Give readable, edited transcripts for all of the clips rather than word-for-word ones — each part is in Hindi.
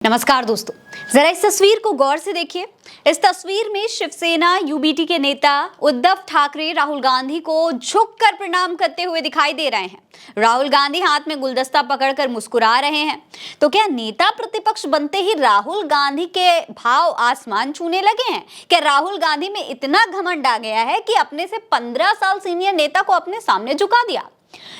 नमस्कार दोस्तों, जरा इस तस्वीर को गौर से देखिए। इस तस्वीर में शिवसेना यूबीटी के नेता उद्धव ठाकरे राहुल गांधी को झुककर प्रणाम करते हुए दिखाई दे रहे हैं। राहुल गांधी हाथ में गुलदस्ता पकड़कर मुस्कुरा रहे हैं। तो क्या नेता प्रतिपक्ष बनते ही राहुल गांधी के भाव आसमान छूने लगे हैं? क्या राहुल गांधी में इतना घमंड आ गया है कि अपने से 15 साल सीनियर नेता को अपने सामने झुका दिया?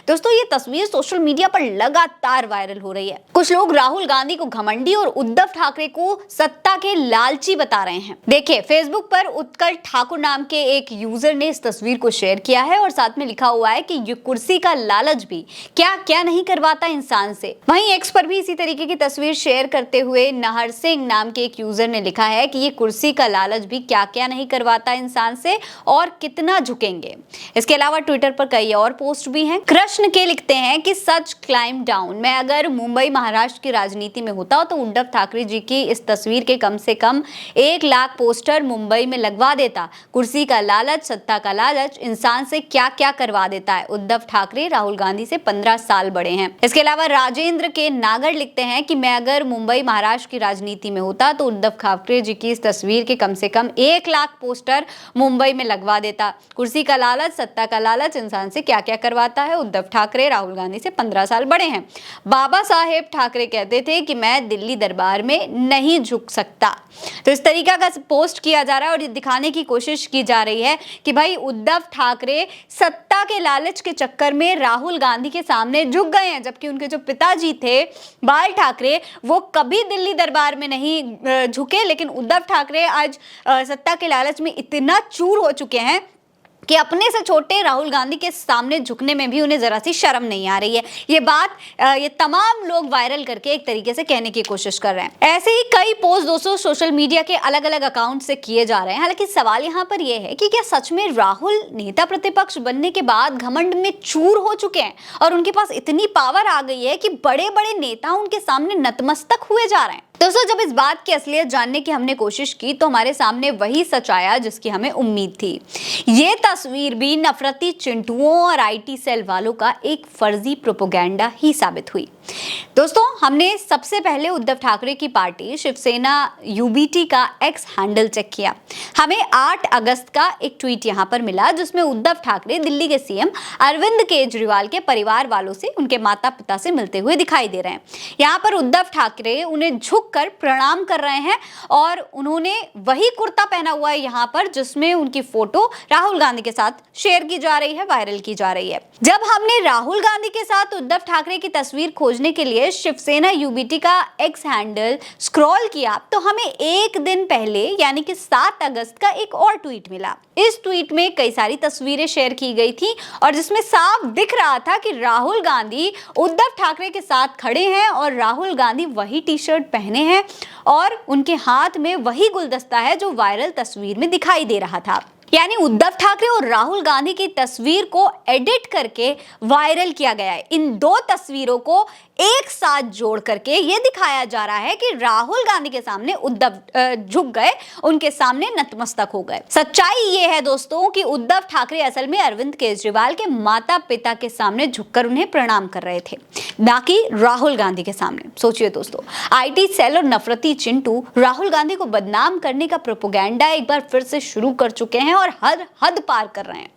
दोस्तों, ये तस्वीर सोशल मीडिया पर लगातार वायरल हो रही है। कुछ लोग राहुल गांधी को घमंडी और उद्धव ठाकरे को सत्ता के लालची बता रहे हैं। देखिए, फेसबुक पर उत्कल ठाकुर नाम के एक यूजर ने इस तस्वीर को शेयर किया है और साथ में लिखा हुआ है कि ये कुर्सी का लालच भी क्या क्या नहीं करवाता इंसान से। वहीं एक्स पर भी इसी तरीके की तस्वीर शेयर करते हुए नहर सिंह नाम के एक यूजर ने लिखा है कि ये कुर्सी का लालच भी क्या क्या नहीं करवाता इंसान से और कितना झुकेंगे। इसके अलावा ट्विटर पर कई और पोस्ट भी हैं। कृष्ण के लिखते हैं कि सच क्लाइम डाउन। मैं अगर मुंबई महाराष्ट्र की राजनीति में होता तो उद्धव ठाकरे जी की इस तस्वीर के कम से कम 1 लाख पोस्टर मुंबई में लगवा देता। कुर्सी का लालच, सत्ता का लालच इंसान से क्या क्या करवा देता है। उद्धव ठाकरे राहुल गांधी से 15 साल बड़े हैं। इसके अलावा राजेंद्र के नागर लिखते हैं कि मैं अगर मुंबई महाराष्ट्र की राजनीति में होता तो उद्धव ठाकरे जी की इस तस्वीर के कम से कम 1 लाख पोस्टर मुंबई में लगवा देता। कुर्सी का लालच, सत्ता का लालच इंसान से क्या क्या करवाता है। उद्धव ठाकरे राहुल गांधी से 15 साल बड़े हैं। बाबा साहेब ठाकरे कहते थे कि मैं दिल्ली दरबार में नहीं झुक सकता। तो इस तरीका का पोस्ट किया जा रहा है और ये दिखाने की कोशिश की जा रही है कि भाई उद्धव ठाकरे सत्ता के लालच के चक्कर में राहुल गांधी के सामने झुक गए हैं, जबकि उनके जो पिताजी थे बाल ठाकरे वो कभी दिल्ली दरबार में नहीं झुके। लेकिन उद्धव ठाकरे आज सत्ता के लालच में इतना चूर हो चुके हैं कि अपने से छोटे राहुल गांधी के सामने झुकने में भी उन्हें जरा सी शर्म नहीं आ रही है। ये बात ये तमाम लोग वायरल करके एक तरीके से कहने की कोशिश कर रहे हैं। ऐसे ही कई पोस्ट दोस्तों सोशल मीडिया के अलग अलग अकाउंट से किए जा रहे हैं। हालांकि सवाल यहाँ पर यह है कि क्या सच में राहुल नेता प्रतिपक्ष बनने के बाद घमंड में चूर हो चुके हैं और उनके पास इतनी पावर आ गई है कि बड़े बड़े नेता उनके सामने नतमस्तक हुए जा रहे हैं? दोस्तों, जब इस बात की असलियत जानने की हमने कोशिश की तो हमारे सामने वही सच आया जिसकी हमें उम्मीद थी। ये तस्वीर भी नफरती चिंटुओं और आईटी सेल वालों का एक फर्जी प्रोपेगेंडा ही साबित हुई। दोस्तों, हमने सबसे पहले उद्धव ठाकरे की पार्टी शिवसेना यूबीटी का एक्स हैंडल चेक किया। हमें 8 अगस्त का एक ट्वीट यहां पर मिला जिसमें उद्धव ठाकरे दिल्ली के सीएम अरविंद केजरीवाल के परिवार वालों से, उनके माता पिता से मिलते हुए दिखाई दे रहे हैं। यहाँ पर उद्धव ठाकरे उन्हें झुककर प्रणाम कर रहे हैं और उन्होंने वही कुर्ता पहना हुआ है यहाँ पर जिसमें उनकी फोटो राहुल गांधी के साथ शेयर की जा रही है, वायरल की जा रही है। जब हमने राहुल गांधी के साथ उद्धव ठाकरे की तस्वीर खोजने के लिए शिवसेना यूबीटी का एक्स हैंडल स्क्रॉल किया तो हमें एक दिन पहले यानी कि 7 अगस्त का एक और ट्वीट मिला। इस ट्वीट में कई सारी तस्वीरें शेयर की गई थी और जिसमें साफ दिख रहा था कि राहुल गांधी उद्धव ठाकरे के साथ खड़े हैं और राहुल गांधी वही टी शर्ट पहने हैं और उनके हाथ में वही गुलदस्ता है जो वायरल तस्वीर में दिखाई दे रहा था। यानी उद्धव ठाकरे और राहुल गांधी की तस्वीर को एडिट करके वायरल किया गया है। इन 2 तस्वीरों को एक साथ जोड़ करके ये दिखाया जा रहा है कि राहुल गांधी के सामने उद्धव झुक गए, उनके सामने नतमस्तक हो गए। सच्चाई ये है दोस्तों कि उद्धव ठाकरे असल में अरविंद केजरीवाल के माता पिता के सामने झुककर उन्हें प्रणाम कर रहे थे, ना कि राहुल गांधी के सामने। सोचिए दोस्तों, आईटी सेल और नफरती चिंटू राहुल गांधी को बदनाम करने का प्रोपेगेंडा एक बार फिर से शुरू कर चुके हैं और हद पार कर रहे हैं।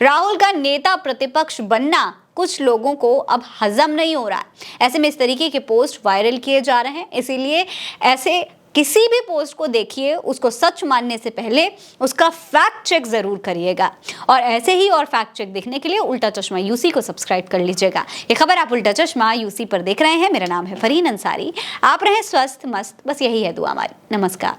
राहुल का नेता प्रतिपक्ष बनना कुछ लोगों को अब हजम नहीं हो रहा है। ऐसे में इस तरीके के पोस्ट वायरल किए जा रहे हैं। इसीलिए ऐसे किसी भी पोस्ट को देखिए, उसको सच मानने से पहले उसका फैक्ट चेक जरूर करिएगा। और ऐसे ही और फैक्ट चेक देखने के लिए उल्टा चश्मा यूसी को सब्सक्राइब कर लीजिएगा। ये खबर आप उल्टा चश्मा यूसी पर देख रहे हैं। मेरा नाम है फरीन अंसारी। आप रहें स्वस्थ मस्त, बस यही है दुआ हमारी। नमस्कार।